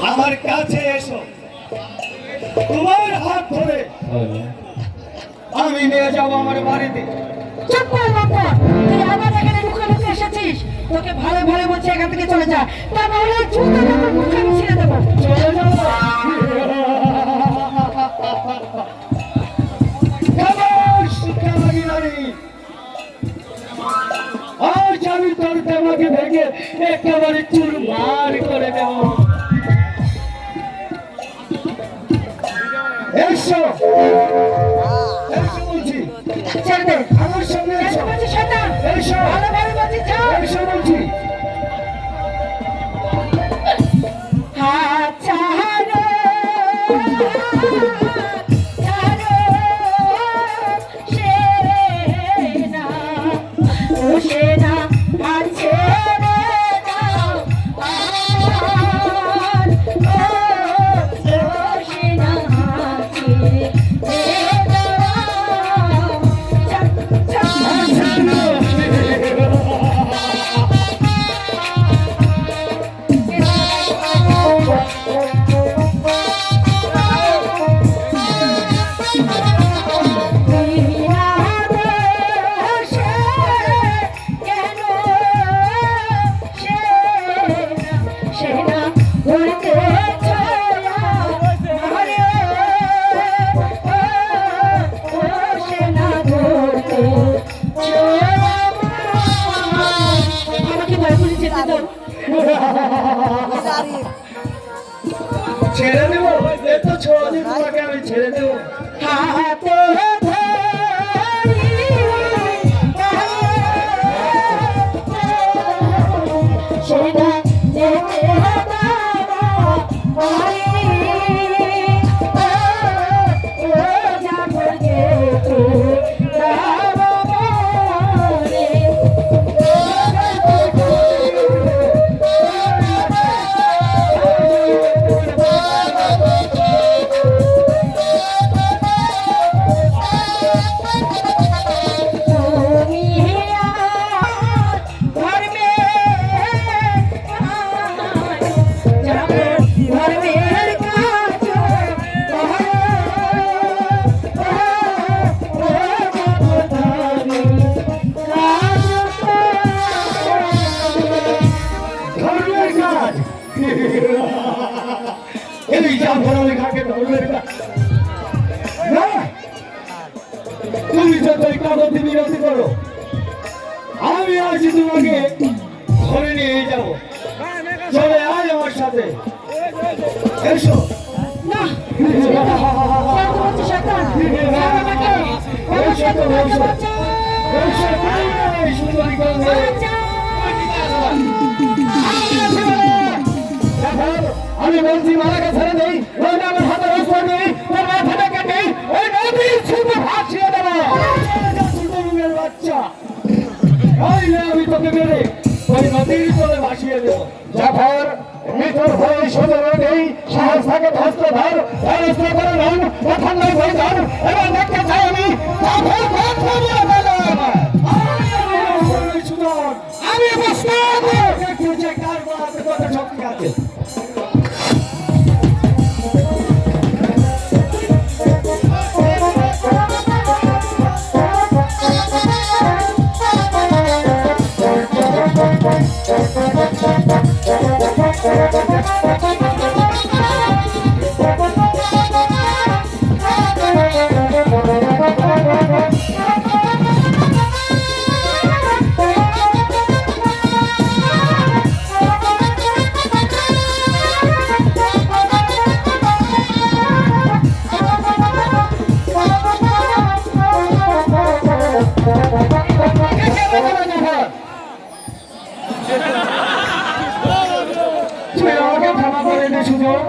আমার কাছে এসো, তোমার হাত ধরে আমি নিয়ে যাবো আমার বাড়িতে। চুপ কর বাবা, তুই আবার এখানে লুকিয়ে এসেছিস। তোকে ভালো ভালো বলছি এখান থেকে চলে যা, তা নাহলে জুতো তোর মুখে আমি ছিঁড়ে দেবো। চলে যাবো। আজ আমি তোর দেমাকে ভেঙে একেবারে চুরমার করে দেব। এসো এসো বলছি, ছেড়ে দে আমার সঙ্গে এসো। বলছি শয়তান, এসো ভালো ভালো বলছি ছাড়। এসো বলছি। হাত ছাড়ো, ছাড়ো, সেনা, ও সেনা, হাত ছেড়ে দাও আমার, ও সেনা, হাত ছেড়ে দাও। ছেড়ে দেবো, এত ছোড়া দিয়ে তোমাকে আমি ছেড়ে দেবো। হাতে সেটা যেতে এই যা ধরনের কাকে ধরনের কাজ না, তুমি যতই কাগজে বিরতি করো, আমি আজ তোমাকে ধরে নিয়ে যাবো। চলে আয় আমার সাথে, এসো। না শয়তান, আমাকে এসো তো, এসো এসো, এই সুন্দরী কন্যা। আমি বলছি মালাকে ছেড়ে দেই, নইলে আমার হাতে রস নেই, তোর মাথাটা কেটে ওই নদীর ছুটে ভাসিয়ে দেবো। বাচ্চা, আমি তোকে মেরে ওই নদীর জলে ভাসিয়ে দেবো। জাফর, মৃত্যুর ভয়ে সোজা নেই, সাহস থাকে ধস্ত ধর, ধরস্ত করে নন, প্রথম নয় ভয় ধর। এবার দেখতে চাই আমি আমি কার কত শক্তি আছে। তুই আমাকে ক্ষমা করে দে সুযোগ।